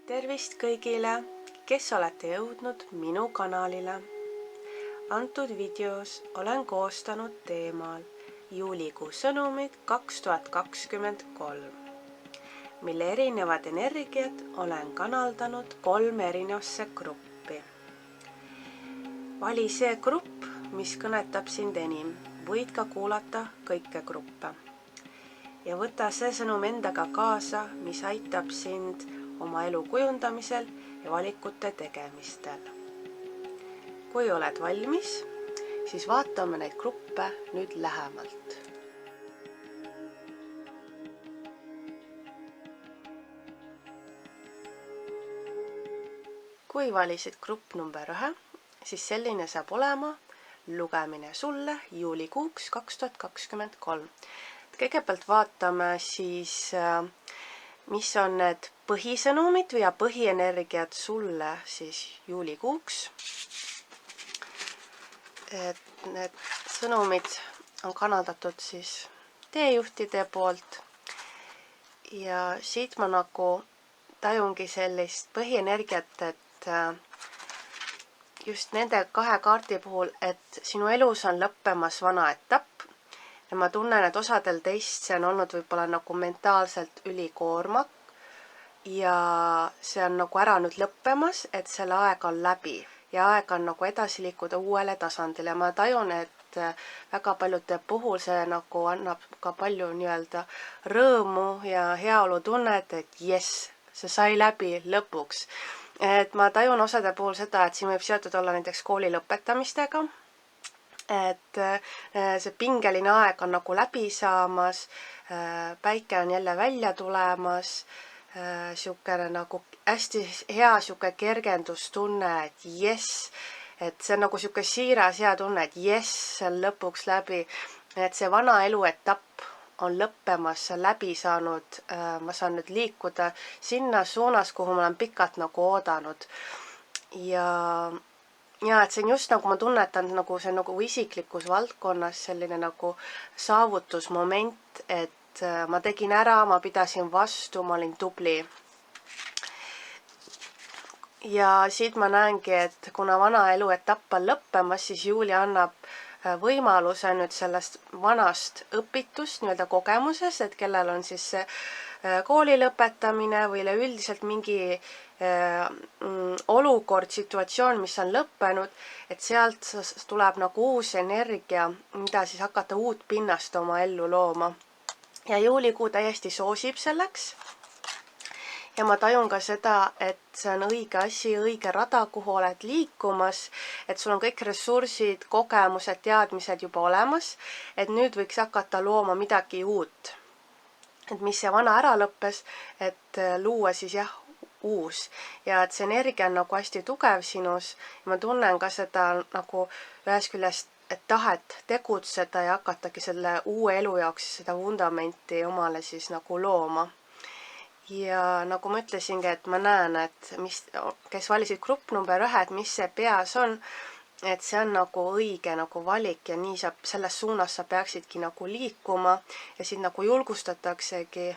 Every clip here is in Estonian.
Tervist kõigile, kes olete jõudnud minu kanalile. Antud videos olen koostanud teemal juulikuu sõnumid 2023, mille erinevad energiat olen kanaldanud 3 erinevasse gruppi. Vali see grupp, mis kõnetab sind enim, võid ka kuulata kõike gruppe. Ja võta see sõnum endaga kaasa, mis aitab sind oma elu kujundamisel ja valikute tegemistel. Kui oled valmis, siis vaatame neid gruppe nüüd lähemalt. Kui valisid grupp number 1, siis selline saab olema lugemine sulle juulikuuks 2023. Kõigepealt vaatame siis, mis on need põhisõnumid ja põhienergiad sulle siis juulikuuks. Et need sõnumid on kanaldatud siis teejuhtide poolt ja siit ma nagu tajungi sellist põhienergiat, et just nende 2 kaardi puhul, et sinu elus on lõppemas vana etapp. Ja ma tunnen, et osadel teist see on olnud võib-olla nagu mentaalselt ülikoormak ja see on nagu ära nüüd lõppemas, et selle aeg on läbi ja aeg on nagu edasi liikuda uuele tasandile. Ma tajun, et väga paljude puhul see nagu annab ka palju nii-öelda rõõmu ja heaolu tunnet, et jess, see sai läbi lõpuks. Et ma tajun osade puhul seda, et siin võib seotud olla näiteks kooli lõpetamistega, et see pingeline aeg on nagu läbi saamas, päike on jälle välja tulemas, siukene nagu hästi hea siuke kergendustunne, et jess, et see on nagu siuke siiras hea tunne, et jess, see on lõpuks läbi, et see vana elu etapp on lõppemas, see on läbi saanud, ma saan nüüd liikuda sinna suunas, kuhu ma olen pikalt nagu oodanud. Ja et see on just nagu ma tunnetan, nagu see nagu isiklikus valdkonnas selline nagu saavutusmoment, et ma tegin ära, ma pidasin vastu, ma olin tubli. Ja siit ma näengi, et kuna vana elu etapp on lõppemas, siis juuli annab võimaluse nüüd sellest vanast õpitust nii-öelda kogemuses, et kellel on siis see kooli lõpetamine või üleüldiselt mingi olukord, situatsioon, mis on lõppenud, et sealt tuleb nagu uus energia, mida siis hakata uut pinnast oma ellu looma. Ja juulikuu täiesti soosib selleks. Ja ma tajun ka seda, et see on õige asi, õige rada, kuhu oled liikumas, et sul on kõik ressursid, kogemused, teadmised juba olemas, et nüüd võiks hakata looma midagi uut. Et mis see vana ära lõppes, et luua siis uus ja et see energia on nagu hästi tugev sinus ja ma tunnen ka seda nagu ühes küljest, et tahet tegutseda ja hakatagi selle uue elu jaoks seda vundamenti omale siis nagu looma. Ja nagu ma ütlesingi, et ma näen, et kes valisid grupp number 1, et mis see peas on, et see on nagu õige nagu valik ja nii saab, selles suunas sa peaksidki nagu liikuma ja siin nagu julgustataksegi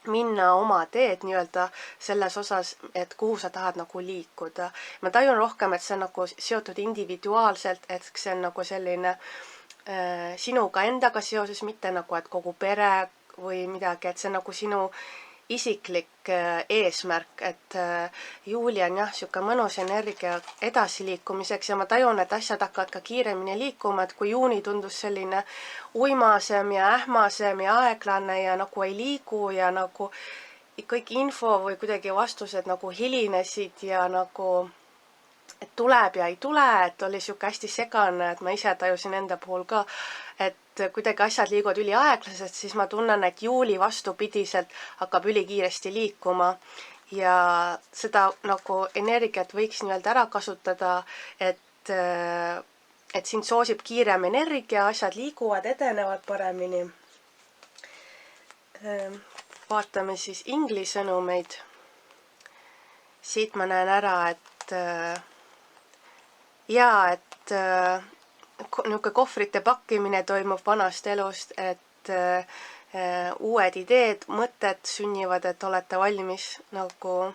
minna oma teed nii-öelda selles osas, et kuhu sa tahad nagu liikuda. Ma tajun rohkem, et see on nagu seotud individuaalselt, et see on nagu selline sinuga endaga seoses, mitte nagu, et kogu pere või midagi, et see on nagu sinu isiklik eesmärk, et juuli on siuke mõnus energia edasiliikumiseks ja ma tajun, et asjad hakkavad ka kiiremini liikuma, et kui juuni tundus selline uimasem ja ähmasem ja aeglane ja nagu ei liigu ja nagu kõik info või kuidagi vastused nagu hilinesid ja nagu et tuleb ja ei tule, et oli siuke hästi segane, et ma ise tajusin enda puhul ka, et kuidagi asjad liiguvad üliaeglaselt, siis ma tunnen, et juuli vastupidiselt hakkab ülikiiresti liikuma ja seda nagu energiat võiks nii-öelda ära kasutada, et sind soosib kiirem energia, asjad liiguvad, edenevad paremini. Vaatame siis inglisõnumeid. Siit ma näen ära, et niisugune kohvrite pakkimine toimub vanast elust, et uued ideed, mõtted sünnivad, et olete valmis nagu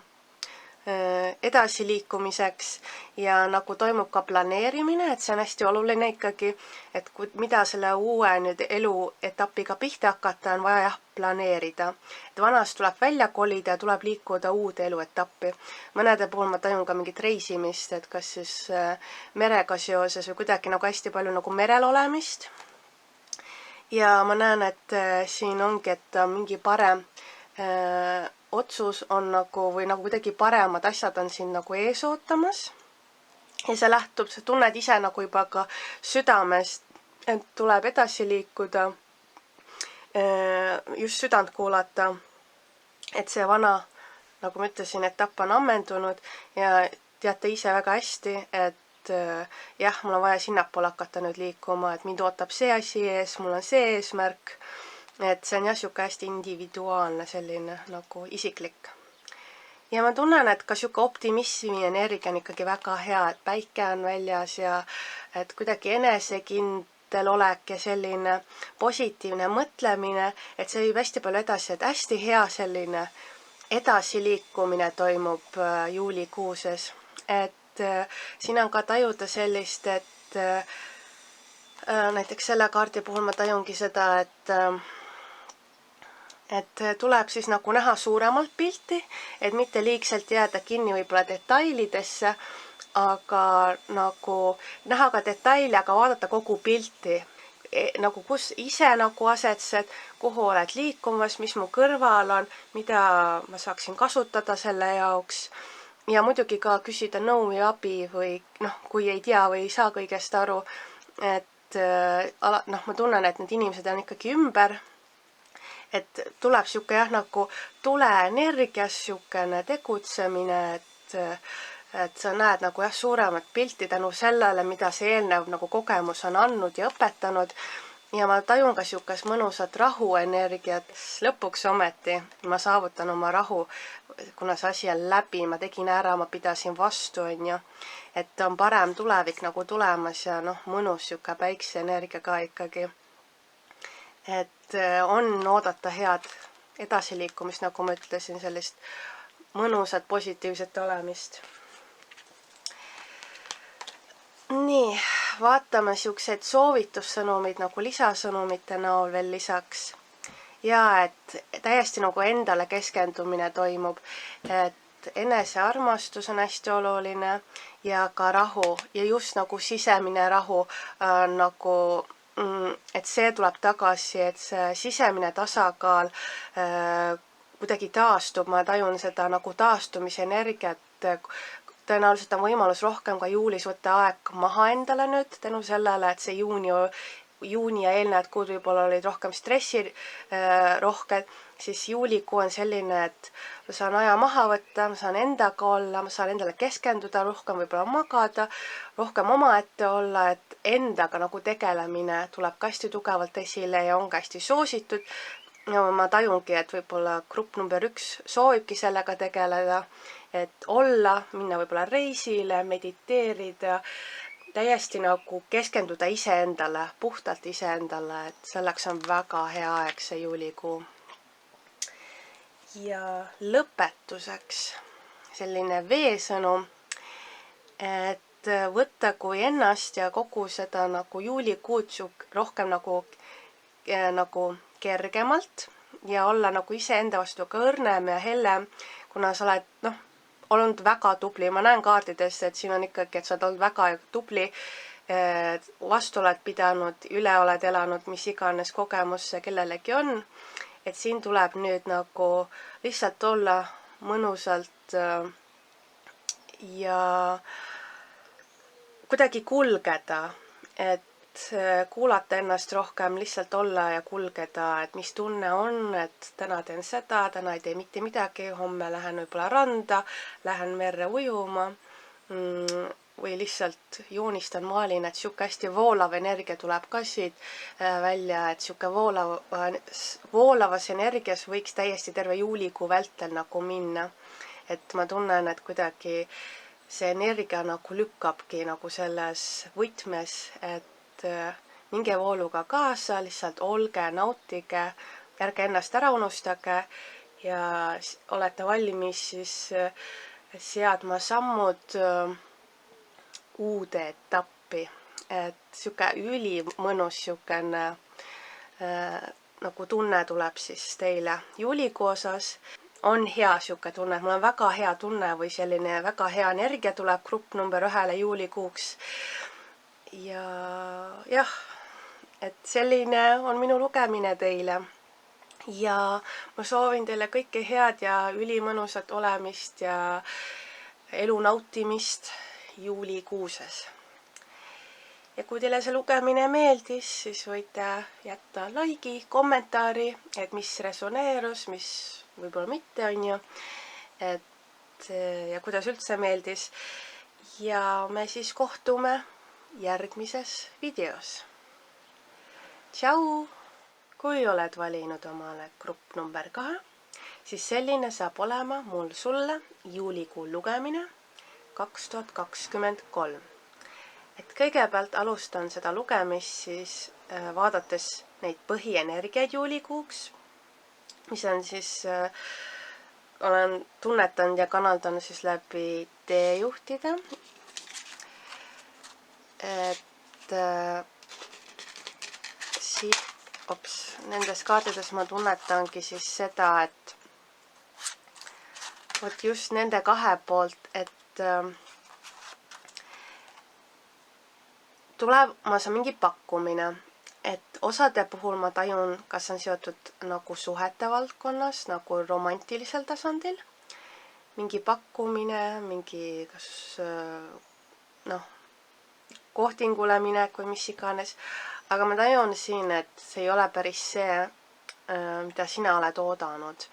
edasiliikumiseks ja nagu toimub ka planeerimine, et see on hästi oluline ikkagi, et mida selle uue nüüd eluetapiga pihta hakata, on vaja jah planeerida. Et vanast tuleb välja kolida ja tuleb liikuda uude eluetappi. Mõnede puhul ma tajun ka mingit reisimist, et kas siis merega seoses või kuidagi nagu hästi palju nagu merel olemist. Ja ma näen, et siin ongi, et mingi parem otsus on nagu, või nagu kuidagi paremad asjad on siin nagu ees ootamas. Ja see lähtub, sa tunned ise nagu juba ka südamest, et tuleb edasi liikuda, just südant kuulata, et see vana, nagu ma ütlesin, etapp on ammendunud ja teate ise väga hästi, et jah, mul on vaja sinnapoole hakata nüüd liikuma, et mind ootab see asi ees, mul on see eesmärk. Et see on jah siuke hästi individuaalne, selline nagu isiklik. Ja ma tunnen, et ka siuke optimismi energia on ikkagi väga hea, et päike on väljas ja et kuidagi enesekindel olek ja selline positiivne mõtlemine, et see viib hästi palju edasi, et hästi hea selline edasiliikumine toimub juulikuuses. Et siin on ka tajuda sellist, et näiteks selle kaardi puhul ma tajungi seda, et tuleb siis nagu näha suuremalt pilti, et mitte liigselt jääda kinni võib-olla detailidesse, aga nagu näha ka detaili, aga vaadata kogu pilti. Nagu kus ise nagu asetsed, kuhu oled liikumas, mis mu kõrval on, mida ma saaksin kasutada selle jaoks. Ja muidugi ka küsida nõu ja abi või kui ei tea või ei saa kõigest aru, et ma tunnen, et need inimesed on ikkagi ümber. Et tuleb siuke jah nagu tuleenergias siukene tegutsemine, et sa näed nagu jah suuremat pilti tänu sellele, mida see eelnev nagu kogemus on andnud ja õpetanud. Ja ma tajun ka siukest mõnusat rahuenergiat. Lõpuks ometi ma saavutan oma rahu, kuna see asi on läbi, ma tegin ära, ma pidasin vastu, onju. Et on parem tulevik nagu tulemas ja mõnus siuke päikseenergia ka ikkagi. Et on oodata head edasiliikumist, nagu ma ütlesin, sellist mõnusat positiivset olemist. Nii, vaatame siukseid soovitussõnumid nagu lisasõnumite näol veel lisaks. Ja et täiesti nagu endale keskendumine toimub, et enesearmastus on hästi oluline ja ka rahu ja just nagu sisemine rahu nagu et see tuleb tagasi, et see sisemine tasakaal kuidagi taastub, ma tajun seda nagu taastumise energiat. Tõenäoliselt on võimalus rohkem ka juulis võtta aeg maha endale nüüd tänu sellele, et see juuni ja eelnevad kuud võib-olla olid rohkem stressi rohked, siis juulikuu on selline, et ma saan aja maha võtta, ma saan endaga olla, ma saan endale keskenduda, rohkem võib-olla magada, rohkem omaette olla, et endaga nagu tegelemine tuleb ka hästi tugevalt esile ja on ka hästi soositud. Ja ma tajungi, et võib-olla grupp number 1 soovibki sellega tegeleda, et olla, minna võib-olla reisile, mediteerida, täiesti nagu keskenduda iseendale, puhtalt iseendale, et selleks on väga hea aeg see juulikuu. Ja lõpetuseks selline veesõnum, et võtta kui ennast ja kogu seda nagu juulikuud rohkem nagu kergemalt ja olla nagu iseenda vastu ka õrnem ja hellem, kuna sa oled olnud väga tubli. Ma näen kaardidest, et siin on ikkagi, et sa oled olnud väga tubli, vastu oled pidanud, üle oled elanud, mis iganes kogemus see kellelegi on. Et siin tuleb nüüd nagu lihtsalt olla mõnusalt ja kuidagi kulgeda, et kuulata ennast rohkem, lihtsalt olla ja kulgeda, et mis tunne on, et täna teen seda, täna ei tee mitte midagi, homme lähen võib-olla randa, lähen merre ujuma või lihtsalt joonistan, maalin, et siuke hästi voolav energia tuleb ka siit välja, et siuke voolavas energias võiks täiesti terve juulikuu vältel nagu minna. Et ma tunnen, et kuidagi see energia nagu lükkabki nagu selles võtmes, et minge vooluga kaasa, lihtsalt olge, nautige, ärge ennast ära unustage ja olete valmis siis seadma sammud uude etappi. Et siuke ülimõnus siukene nagu tunne tuleb siis teile juulikuu osas. On hea siuke tunne, mul on väga hea tunne või selline väga hea energia tuleb grupp number 1 juulikuuks. Ja jah, et selline on minu lugemine teile. Ja ma soovin teile kõike head ja ülimõnusat olemist ja elu nautimist juulikuuses. Ja kui teile see lugemine meeldis, siis võite jätta like'i, kommentaari, et mis resoneerus, mis võib-olla mitte on ju. Ja kuidas üldse meeldis. Ja me siis kohtume järgmises videos. Tšau! Kui oled valinud omale grupp number 2, siis selline saab olema mul sulle juulikuu lugemine 2023. Et kõigepealt alustan seda lugemist siis vaadates neid põhienergiaid juulikuuks, mis on siis, olen tunnetanud ja kanaldanud siis läbi teejuhtide. Et siit, nendes kaartides ma tunnetangi siis seda, et vot just nende 2 poolt, et tulemas on mingi pakkumine, et osade puhul ma tajun, kas on seotud nagu suhete valdkonnas, nagu romantilisel tasandil. Mingi pakkumine, mingi kas kohtingule minek või mis iganes. Aga ma tajun siin, et see ei ole päris see, mida sina oled oodanud.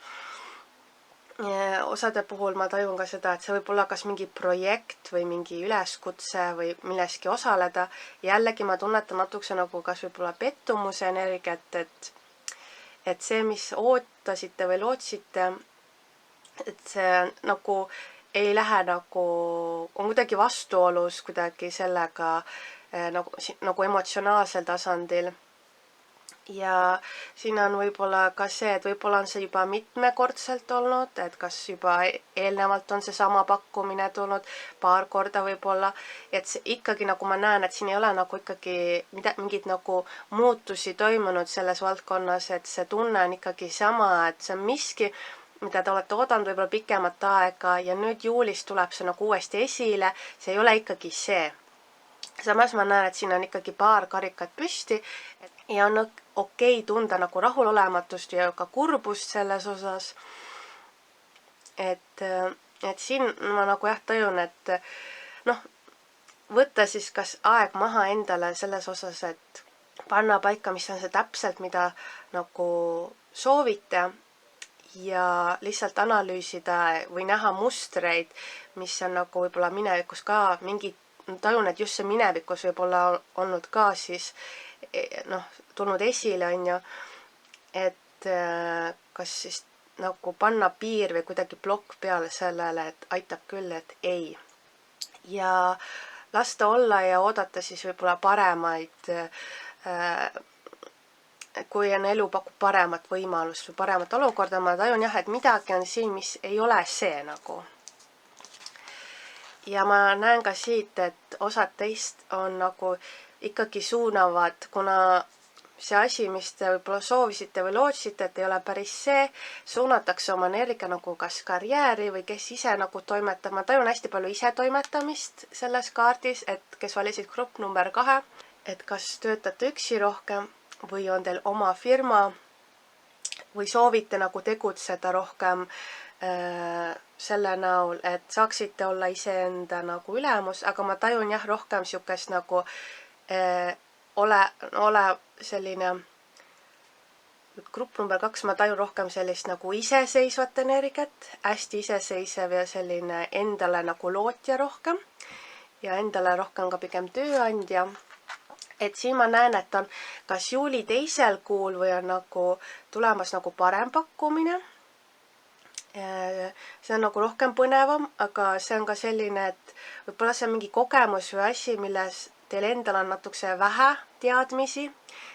Osade puhul ma tajun ka seda, et see võib olla kas mingi projekt või mingi üleskutse või milleski osaleda. Jällegi ma tunnetan natukese nagu kas võib-olla pettumuse energiat, et see, mis ootasite või lootsite, et see nagu ei lähe nagu, on kuidagi vastuolus kuidagi sellega nagu emotsionaalsel tasandil. Ja siin on võib-olla ka see, et võib-olla on see juba mitmekordselt olnud, et kas juba eelnevalt on see sama pakkumine tulnud, paar korda võib-olla, et see ikkagi nagu ma näen, et siin ei ole nagu ikkagi mingid nagu muutusi toimunud selles valdkonnas, et see tunne on ikkagi sama, et see on miski, mida te olete oodanud võib-olla pikemat aega ja nüüd juulis tuleb see nagu uuesti esile, see ei ole ikkagi see. Samas ma näen, et siin on ikkagi paar karikat püsti ja on okei tunda nagu rahulolematust ja ka kurbust selles osas. Et siin ma nagu jah tajun, et võtta siis kas aeg maha endale selles osas, et panna paika, mis on see täpselt, mida nagu soovite ja lihtsalt analüüsida või näha mustreid, mis on nagu võib-olla minevikus ka mingid, tajun, et just see minevikus võib olla olnud ka siis tulnud esile, on ju, et kas siis nagu panna piir või kuidagi plokk peale sellele, et aitab küll, et ei. Ja lasta olla ja oodata siis võib-olla paremaid, kui on elu pakub paremat võimalust või paremat olukorda, ma tajun jah, et midagi on siin, mis ei ole see nagu. Ja ma näen ka siit, et osad teist on nagu ikkagi suunavad, kuna see asi, mis te võib-olla soovisite või lootsite, et ei ole päris see, suunatakse oma energia nagu kas karjääri või kes ise nagu toimetab. Ma tajun hästi palju ise toimetamist selles kaardis, et kes valisid grupp number 2, et kas töötate üksi rohkem või on teil oma firma või soovite nagu tegutseda rohkem selle näol, et saaksite olla iseenda nagu ülemus, aga ma tajun jah rohkem siukest nagu ole selline grupp number 2, ma tajun rohkem sellist nagu iseseisvat energiat, hästi iseseisev ja selline endale nagu lootja rohkem ja endale rohkem ka pigem tööandja. Et siin ma näen, et on kas juuli 2. kuul või on nagu tulemas nagu parem pakkumine. See on nagu rohkem põnevam, aga see on ka selline, et võib-olla see on mingi kogemus või asi, milles teil endal on natukese vähe teadmisi,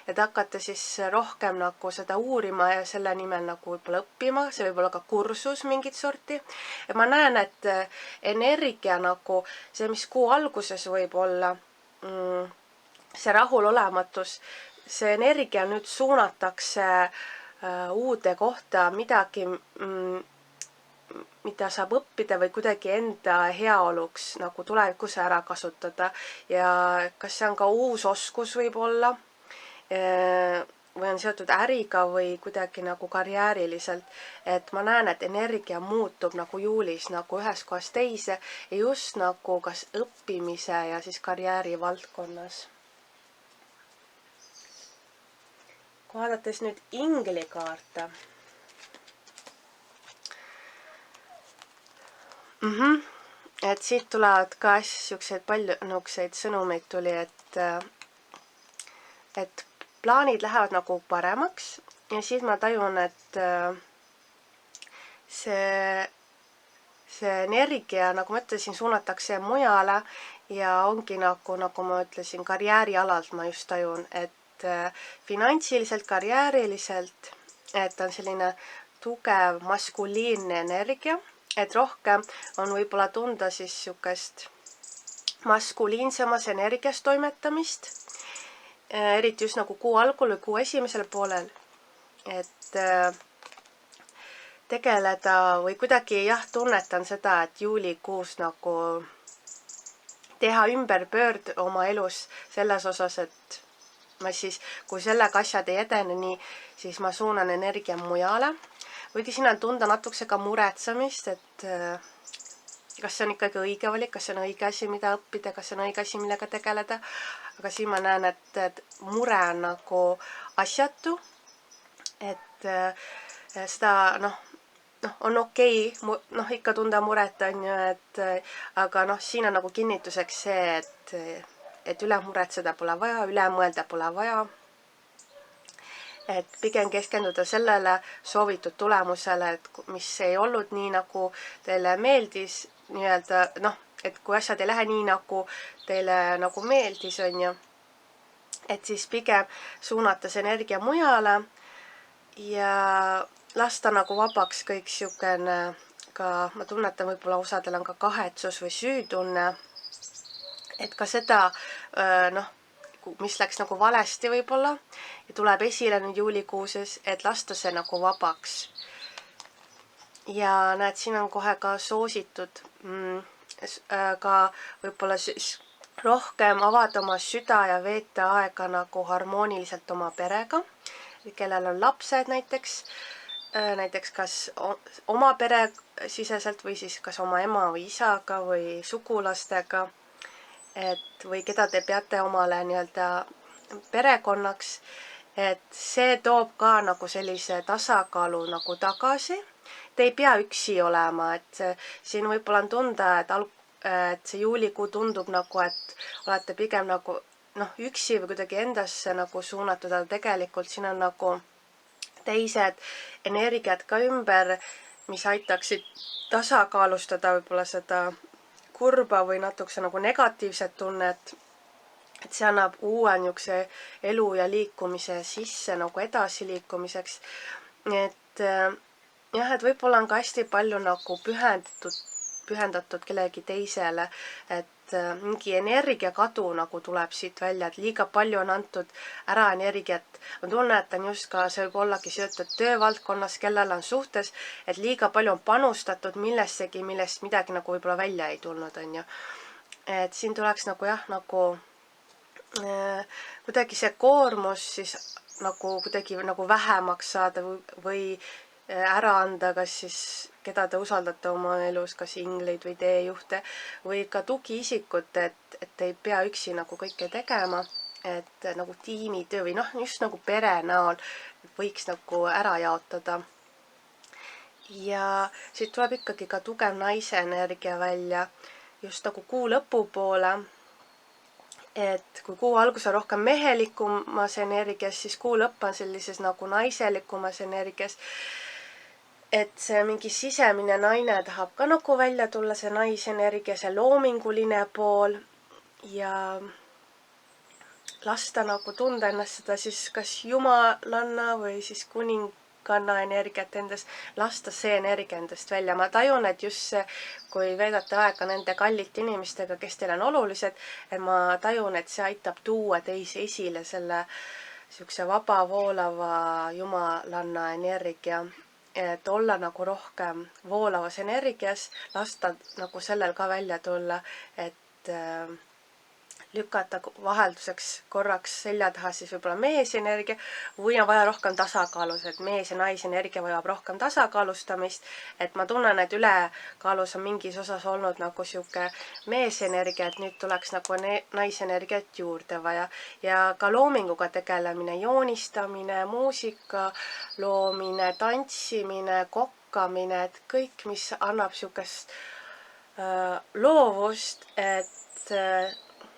et hakkate siis rohkem nagu seda uurima ja selle nimel nagu võib-olla õppima, see võib olla ka kursus mingit sorti. Ja ma näen, et energia nagu see, mis kuu alguses võib olla, see rahulolematus, see energia nüüd suunatakse uude kohta midagi, mida saab õppida või kuidagi enda heaoluks nagu tulevikus ära kasutada. Ja kas see on ka uus oskus võib-olla või on seotud äriga või kuidagi nagu karjääriliselt. Et ma näen, et energia muutub nagu juulis nagu ühest kohast teise ja just nagu kas õppimise ja siis karjääri valdkonnas. Vaadates nüüd inglikaarte. Et siit tulevad ka siukseid palju nukseid sõnumeid tuli, et plaanid lähevad nagu paremaks ja siis ma tajun, et see energia, nagu ma ütlesin, suunatakse mujale ja ongi nagu ma ütlesin, karjäärialalt ma just tajun, et finantsiliselt, karjääriliselt, et on selline tugev maskuliinne energia, et rohkem on võib-olla tunda siis siukest maskuliinsemas energias toimetamist, eriti just nagu kuu algul või kuu esimesel poolel, et tegeleda või kuidagi tunnetan seda, et juulikuus nagu teha ümberpöörd oma elus selles osas, et ma siis, kui sellega asjad ei edene nii, siis ma suunan energia mujale. Võidi siin on tunda natukese ka muretsemist, et kas see on ikkagi õige valik, kas see on õige asi, mida õppida, kas see on õige asi, millega tegeleda. Aga siin ma näen, et mure on nagu asjatu, et seda on okei, ikka tunda muret on ju, aga siin on nagu kinnituseks see, et üle muretseda pole vaja, üle mõelda pole vaja. Et pigem keskenduda sellele soovitud tulemusele, et mis ei olnud nii, nagu teile meeldis, nii-öelda, et kui asjad ei lähe nii, nagu teile nagu meeldis, on ju, et siis pigem suunata see energia mujale ja lasta nagu vabaks kõik siukene ka, ma tunnetan, võib-olla osadel on ka kahetsus või süütunne, et ka seda, mis läks nagu valesti võib-olla ja tuleb esile nüüd juulikuuses, et lasta see nagu vabaks. Ja näed, siin on kohe ka soositud ka võib-olla siis rohkem avada oma süda ja veeta aega nagu harmooniliselt oma perega, kellel on lapsed näiteks kas oma pere siseselt või siis kas oma ema või isaga või sugulastega, et või keda te peate omale nii-öelda perekonnaks, et see toob ka nagu sellise tasakaalu nagu tagasi. Te ei pea üksi olema, et siin võib-olla on tunda, et see juulikuu tundub nagu, et olete pigem nagu üksi või kuidagi endasse nagu suunatud, aga tegelikult siin on nagu teised energiat ka ümber, mis aitaksid tasakaalustada võib-olla seda kurba või natukese nagu negatiivset tunnet, et see annab uue niisuguse elu ja liikumise sisse nagu edasiliikumiseks. Et et võib-olla on ka hästi palju nagu pühendatud kellegi teisele, et mingi energiakadu nagu tuleb siit välja, et liiga palju on antud ära energiat. Ma tunnetan just ka, see võib ollagi seotud töövaldkonnas, kellel on suhtes, et liiga palju on panustatud millessegi, millest midagi nagu võib-olla välja ei tulnud, on ju. Et siin tuleks nagu nagu kuidagi see koormus siis nagu kuidagi nagu vähemaks saada või ära anda, kas siis keda te usaldate oma elus, kas ingleid või teejuhte või ka tugiisikut, et ei pea üksi nagu kõike tegema, et nagu tiimitöö või just nagu pere näol võiks nagu ära jaotada. Ja siit tuleb ikkagi ka tugev naise energia välja just nagu kuu lõpupoole, et kui kuu algus on rohkem mehelikumas energias, siis kuu lõpp on sellises nagu naiselikumas energias. Et see mingi sisemine naine tahab ka nagu välja tulla, see naisenergia, see loominguline pool ja lasta nagu tunda ennast seda siis kas jumalanna või siis kuninganna energiat endas, lasta see energia endast välja. Ma tajun, et just see, kui veedate aega nende kallite inimestega, kes teil on olulised, et ma tajun, et see aitab tuua teisi esile selle siukse vaba voolava jumalanna energia, et olla nagu rohkem voolavas energias, lasta nagu sellel ka välja tulla, et lükata vahelduseks korraks selja taha siis võib-olla meesenergia või on vaja rohkem tasakaalus, et mees ja naisenergia vajab rohkem tasakaalustamist, et ma tunnen, et ülekaalus on mingis osas olnud nagu sihuke meesenergia, et nüüd tuleks nagu naisenergiat juurde vaja ja ka loominguga tegelemine, joonistamine, muusika loomine, tantsimine, kokkamine, et kõik, mis annab sihukest loovust, et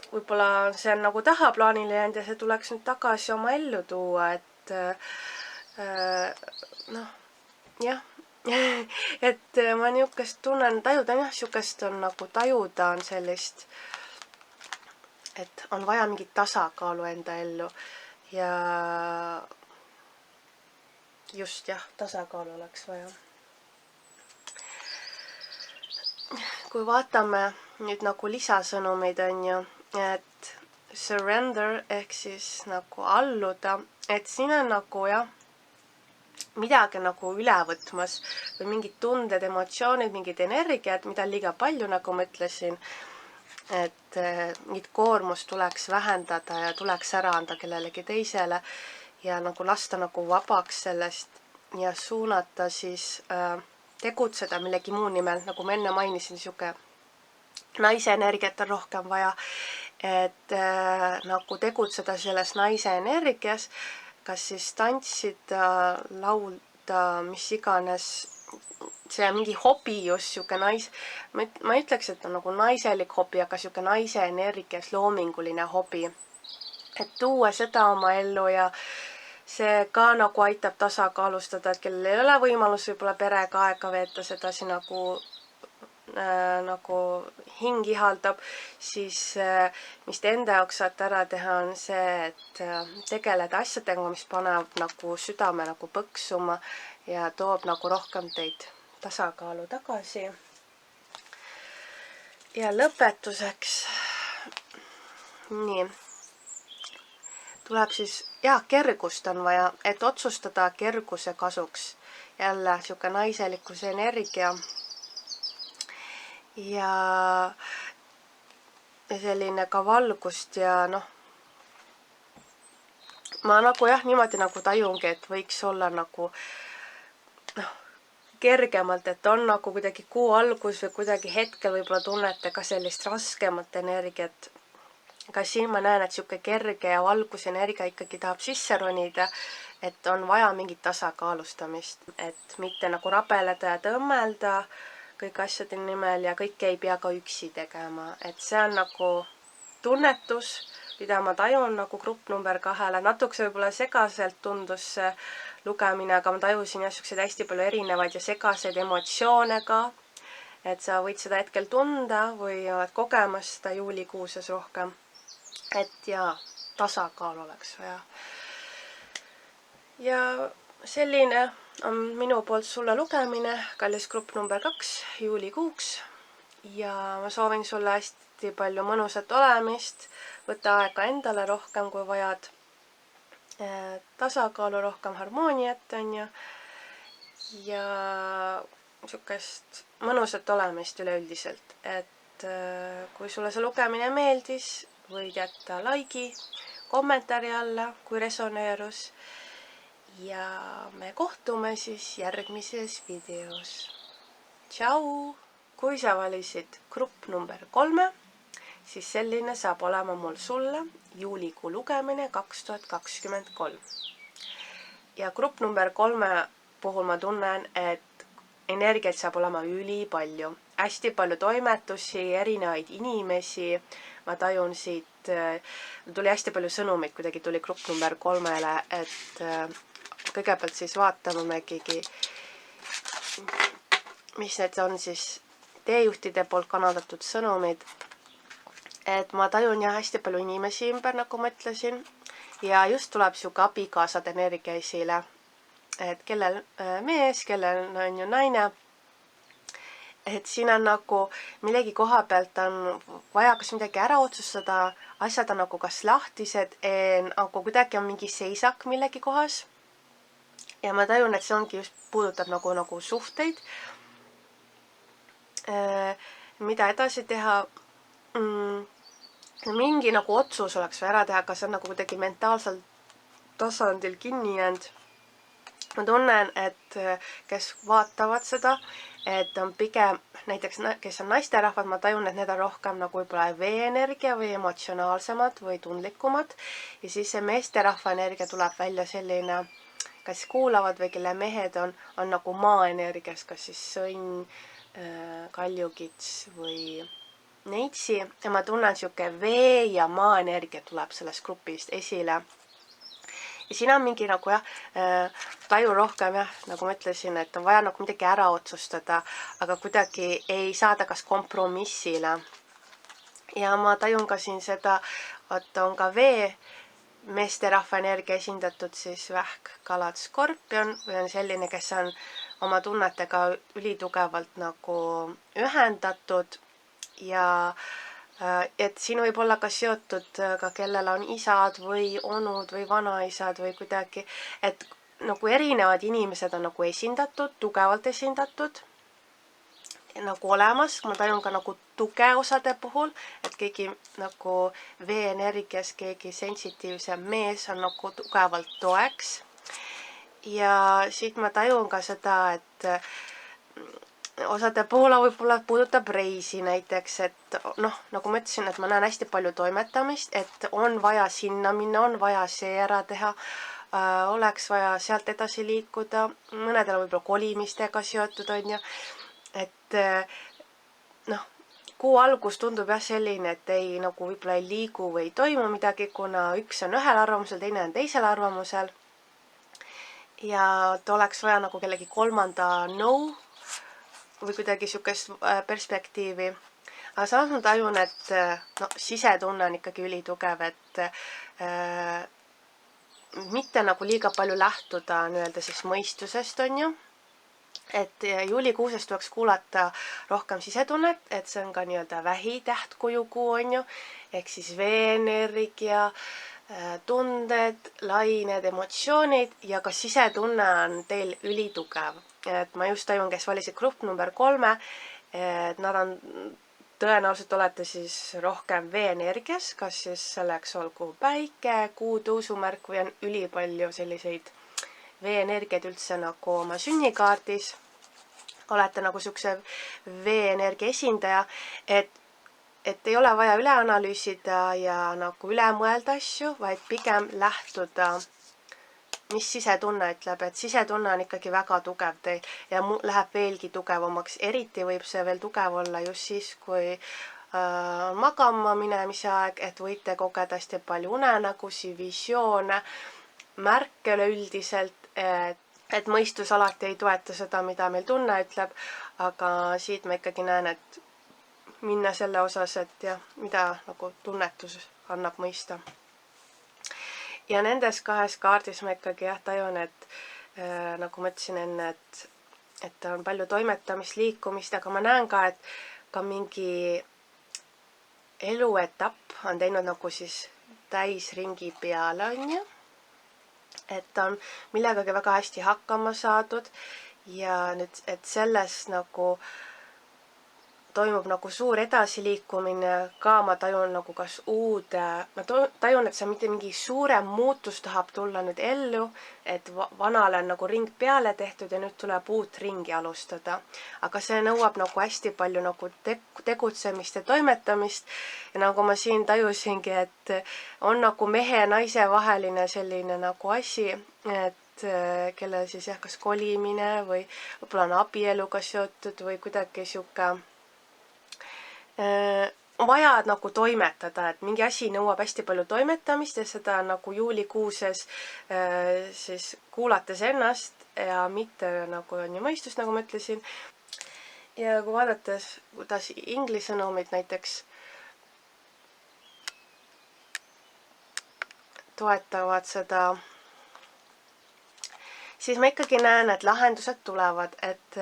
võib-olla see on nagu tahaplaanile jäänud ja see tuleks nüüd tagasi oma ellu tuua, et noh, jah, et ma niisugust tunnen, tajuda jah, niisugust on nagu tajuda on sellist, et on vaja mingit tasakaalu enda ellu ja just jah, tasakaalu oleks vaja. Kui vaatame nüüd nagu lisasõnumeid on ju, et surrender ehk siis nagu alluda, et siin on nagu jah, midagi nagu üle võtmas või mingid tunded, emotsioonid, mingid energiad, mida liiga palju, nagu ma ütlesin, et mingit koormust tuleks vähendada ja tuleks ära anda kellelegi teisele ja nagu lasta nagu vabaks sellest ja suunata siis tegutseda millegi muu nimel, nagu ma enne mainisin, niisugune naise energiat on rohkem vaja, et nagu tegutseda selles naise energias, kas siis tantsida, laulda, mis iganes, see on mingi hobi just niisugune ma ei ütleks, et on nagu naiselik hobi, aga niisugune naise energias loominguline hobi, et tuua seda oma ellu ja see ka nagu aitab tasakaalustada, et kellel ei ole võimalus võib-olla perega aega veeta sedasi nagu hing ihaldab, siis mis te enda jaoks saate ära teha, on see, et tegeleda asjadega, mis paneb nagu südame nagu põksuma ja toob nagu rohkem teid tasakaalu tagasi. Ja lõpetuseks, nii, tuleb siis, kergust on vaja, et otsustada kerguse kasuks. Jälle sihuke naiselikkuse energia ja selline ka valgust ja noh, ma nagu jah, niimoodi nagu tajungi, et võiks olla nagu noh, kergemalt, et on nagu kuidagi kuu algus või kuidagi hetkel võib-olla tunnete ka sellist raskemat energiat. Aga siin ma näen, et sihuke kerge ja valgusenergia ikkagi tahab sisse ronida, et on vaja mingit tasakaalustamist, et mitte nagu rabeleda ja tõmmelda kõik asjade nimel ja kõike ei pea ka üksi tegema, et see on nagu tunnetus, mida ma tajun nagu grupp number 2-le, natuke võib-olla segaselt tundus see lugemine, aga ma tajusin jah, siukseid hästi palju erinevaid ja segaseid emotsioone ka, et sa võid seda hetkel tunda või oled kogemas seda juulikuuses rohkem. Et ja tasakaal oleks vaja. Ja selline on minu poolt sulle lugemine, kallis grupp number 2 juulikuuks. Ja ma soovin sulle hästi palju mõnusat olemist, võta aega endale rohkem, kui vajad tasakaalu, rohkem harmooniat on ju. Ja niisugust mõnusat olemist üleüldiselt, et kui sulle see lugemine meeldis, võid jätta like'i, kommentaari alla, kui resoneerus. Ja me kohtume siis järgmises videos. Tšau! Kui sa valisid grupp number 3, siis selline saab olema mul sulle juulikuu lugemine 2023. Ja grupp number 3 puhul ma tunnen, et energiat saab olema ülipalju. Hästi palju toimetusi, erinevaid inimesi. Ma tajun siit, tuli hästi palju sõnumeid, kuidagi tuli grupp number 3-le, et kõigepealt siis vaatamegi, mis need on siis teejuhtide poolt kanaldatud sõnumid, et ma tajun jah hästi palju inimesi ümber, nagu ma ütlesin, ja just tuleb sihuke abikaasade energia esile, et kellel mees, kellel on ju naine, et siin on nagu millegi koha pealt on vaja kas midagi ära otsustada, asjad on nagu kas lahtised, nagu kuidagi on mingi seisak millegi kohas. Ja ma tajun, et see ongi just puudutab nagu suhteid, mida edasi teha. Mingi nagu otsus oleks vaja ära teha, kas on nagu kuidagi mentaalsel tasandil kinni jäänud. Ma tunnen, et kes vaatavad seda, et on pigem näiteks, kes on naisterahvad, ma tajun, et need on rohkem nagu võib-olla vee-energia või emotsionaalsemad või tundlikumad. Ja siis see meesterahva energia tuleb välja selline, kas kuulavad või kelle mehed on nagu maa-energias, kas siis sõnn, kaljukits või neitsi. Ja ma tunnen siuke vee ja maa-energia tuleb sellest grupist esile. Ja siin on mingi nagu taju rohkem nagu ma ütlesin, et on vaja nagu midagi ära otsustada, aga kuidagi ei saada kas kompromissile. Ja ma tajun ka siin seda, et on ka vee meesterahva energia esindatud siis vähk, kalad, skorpion või on selline, kes on oma tunnetega ülitugevalt nagu ühendatud ja et siin võib olla ka seotud ka kellel on isad või onud või vanaisad või kuidagi, et nagu erinevad inimesed on nagu esindatud, tugevalt esindatud nagu olemas. Ma tajun ka nagu tuge osade puhul, et keegi nagu vee-energias, keegi sensitiivsem mees on nagu tugevalt toeks. Ja siit ma tajun ka seda, et osade puhul võib-olla puudutab reisi näiteks, et nagu ma ütlesin, et ma näen hästi palju toimetamist, et on vaja sinna minna, on vaja see ära teha, oleks vaja sealt edasi liikuda, mõnedel võib-olla kolimistega seotud on ju, et kuu algus tundub selline, et nagu võib-olla ei liigu või ei toimu midagi, kuna üks on ühel arvamusel, teine on teisel arvamusel ja et oleks vaja nagu kellegi kolmanda nõu või kuidagi sihukest perspektiivi. Aga samas ma tajun, et sisetunne on ikkagi ülitugev, et mitte nagu liiga palju lähtuda nii-öelda siis mõistusest on ju. Et juulikuusest tuleks kuulata rohkem sisetunnet, et see on ka nii-öelda vähitähtkuju kuu on ju, ehk siis vee-energia, tunded, lained, emotsioonid ja ka sisetunne on teil ülitugev. Et ma just tajun, kes valisid grupp number 3, et nad on, tõenäoliselt olete siis rohkem vee-energias, kas siis selleks olgu päike, kuu tõusumärk või on ülipalju selliseid vee-energiaid üldse nagu oma sünnikaardis. Olete nagu siukse vee-energia esindaja, et ei ole vaja üle analüüsida ja nagu üle mõelda asju, vaid pigem lähtuda, mis sisetunne ütleb, et sisetunne on ikkagi väga tugev teil ja läheb veelgi tugevamaks. Eriti võib see veel tugev olla just siis, kui magama minemise aeg, et võite kogeda hästi palju unenägusi, visioone, märke üleüldiselt, et mõistus alati ei toeta seda, mida meil tunne ütleb, aga siit ma ikkagi näen, et minna selle osas, et mida nagu tunnetus annab mõista. Ja nendes kahes kaardis ma ikkagi tajun, et nagu ma ütlesin enne, et on palju toimetamist, liikumist, aga ma näen ka, et ka mingi eluetapp on teinud nagu siis täisringi peale on ju. Et on millegagi väga hästi hakkama saadud ja nüüd, et sellest nagu toimub nagu suur edasiliikumine ka, ma tajun nagu kas ma tajun, et see mitte mingi suurem muutus tahab tulla nüüd ellu, et vanale on nagu ring peale tehtud ja nüüd tuleb uut ringi alustada. Aga see nõuab nagu hästi palju nagu tegutsemist ja toimetamist ja nagu ma siin tajusingi, et on nagu mehe ja naise vaheline selline nagu asi, et kellel siis kas kolimine või võib-olla on abieluga seotud või kuidagi sihuke vaja nagu toimetada, et mingi asi nõuab hästi palju toimetamist ja seda nagu juulikuuses siis kuulates ennast ja mitte nagu on ju mõistust, nagu ma ütlesin. Ja kui vaadates, kuidas inglise sõnumid näiteks toetavad seda, siis ma ikkagi näen, et lahendused tulevad, et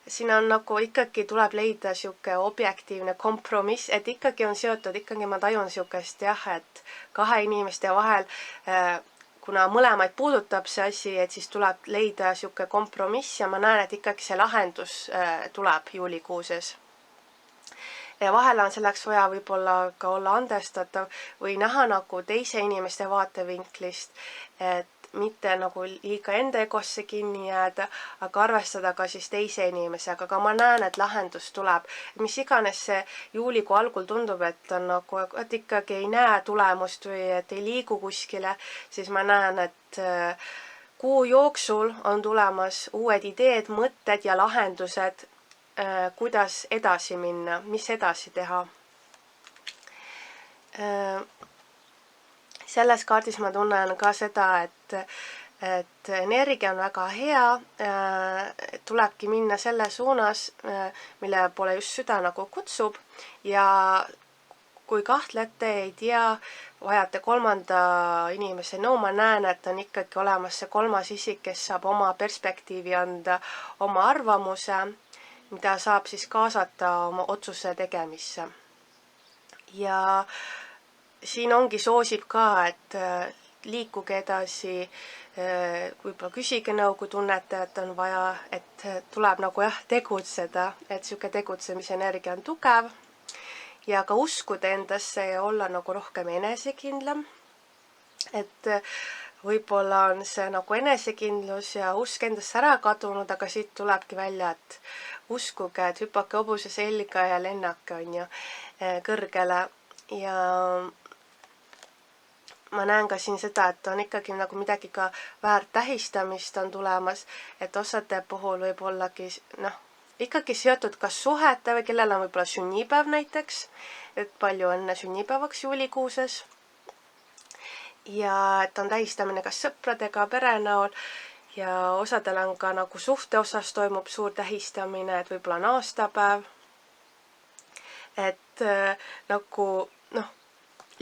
siin on nagu ikkagi tuleb leida sihuke objektiivne kompromiss, et ikkagi on seotud, ikkagi ma tajun sihukest jah, et kahe inimeste vahel, kuna mõlemaid puudutab see asi, et siis tuleb leida sihuke kompromiss ja ma näen, et ikkagi see lahendus tuleb juulikuuses. Ja vahel on selleks vaja võib-olla ka olla andestatav või näha nagu teise inimeste vaatevinklist, et mitte nagu liiga enda egosse kinni jääda, aga arvestada ka siis teise inimesega, aga ma näen, et lahendus tuleb. Mis iganes see juulikuu algul tundub, et on nagu, et ikkagi ei näe tulemust või et ei liigu kuskile, siis ma näen, et kuu jooksul on tulemas uued ideed, mõtted ja lahendused, kuidas edasi minna, mis edasi teha. Selles kaardis ma tunnen ka seda, et energia on väga hea, tulebki minna selle suunas, mille poole just süda nagu kutsub ja kui kahtlete, ei tea, vajate kolmanda inimese nõu, ma näen, et on ikkagi olemas see kolmas isik, kes saab oma perspektiivi anda, oma arvamuse, mida saab siis kaasata oma otsuse tegemisse. Ja siin ongi soosib ka, et liikuge edasi, võib-olla küsige nõu, kui tunnete, et on vaja, et tuleb nagu jah, tegutseda, et sihuke tegutsemise energia on tugev ja ka uskuda endasse ja olla nagu rohkem enesekindlam. Et võib-olla on see nagu enesekindlus ja usk endasse ära kadunud, aga siit tulebki välja, et uskuge, et hüppake hobuse selga ja lennake, on ju, kõrgele ja ma näen ka siin seda, et on ikkagi nagu midagi ka väärt tähistamist on tulemas, et osade puhul võib ollagi ikkagi seotud kas suhete või kellel on võib-olla sünnipäev näiteks, et palju õnne sünnipäevaks juulikuuses. Ja et on tähistamine kas sõpradega, pere näol ja osadel on ka nagu suhte osas toimub suur tähistamine, et võib-olla on aastapäev. Et nagu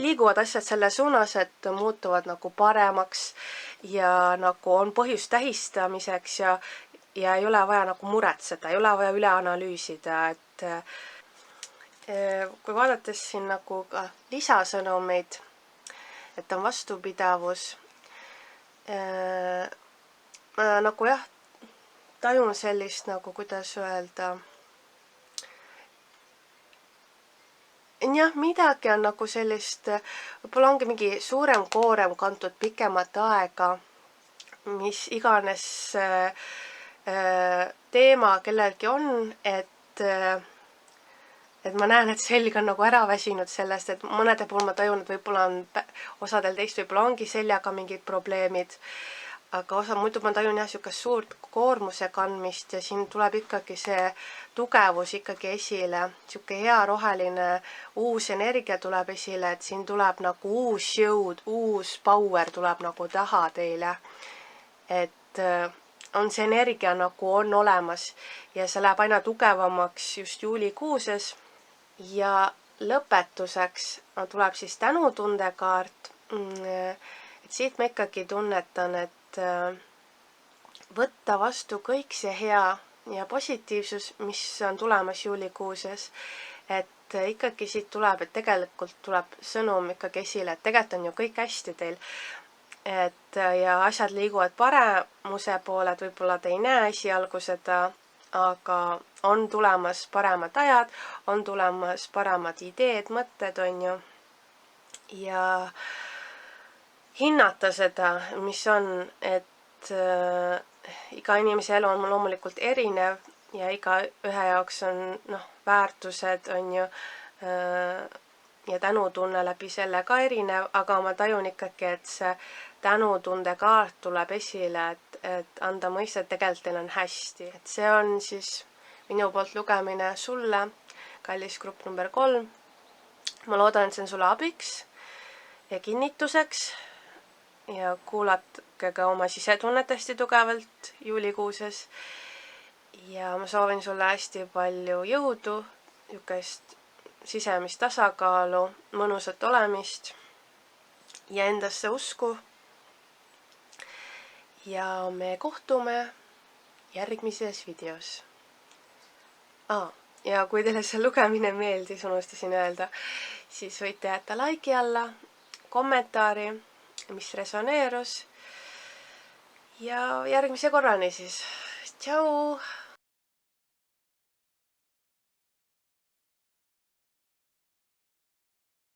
liiguvad asjad selle suunas, et muutuvad nagu paremaks ja nagu on põhjust tähistamiseks ja ei ole vaja nagu muretseda, ei ole vaja üle analüüsida, et kui vaadates siin nagu ka lisasõnumeid, et on vastupidavus, ma nagu jah, tajun sellist nagu, kuidas öelda, jah, midagi on nagu sellist, võib-olla ongi mingi suurem koorem kantud pikemat aega, mis iganes teema kellelgi on, et ma näen, et selg on nagu ära väsinud sellest, et mõnede puhul ma tajun, et võib-olla on osadel teist võib-olla ongi seljaga mingid probleemid, aga muidu ma tajun jah, sihukest suurt koormuse kandmist ja siin tuleb ikkagi see tugevus ikkagi esile, sihuke hea roheline uus energia tuleb esile, et siin tuleb nagu uus jõud, uus power tuleb nagu taha teile, et on see energia nagu on olemas ja see läheb aina tugevamaks just juulikuuses ja lõpetuseks tuleb siis tänutunde kaart, et siit ma ikkagi tunnetan, et võtta vastu kõik see hea ja positiivsus, mis on tulemas juulikuuses, et ikkagi siit tuleb, et tegelikult tuleb sõnum ikkagi esile, et tegelikult on ju kõik hästi teil, et ja asjad liiguvad paremuse poole, et võib-olla te ei näe esialgu seda, aga on tulemas paremad ajad, on tulemas paremad ideed, mõtted, on ju, ja hinnata seda, mis on, et iga inimese elu on loomulikult erinev ja iga ühe jaoks on väärtused, on ju, ja tänutunne läbi selle ka erinev, aga ma tajun ikkagi, et see tänutunde kaart tuleb esile, et anda mõista, et tegelikult teil on hästi. Et see on siis minu poolt lugemine sulle, kallis grupp number 3. Ma loodan, et see on sulle abiks ja kinnituseks ja kuulake ka oma sisetunnet hästi tugevalt juulikuuses. Ja ma soovin sulle hästi palju jõudu, niisugust sisemist tasakaalu, mõnusat olemist ja endasse usku. Ja me kohtume järgmises videos. Ja kui teile see lugemine meeldis, unustasin öelda, siis võite jätta laiki alla, kommentaari, mis resoneerus. Ja järgmise korrani siis. Tšau!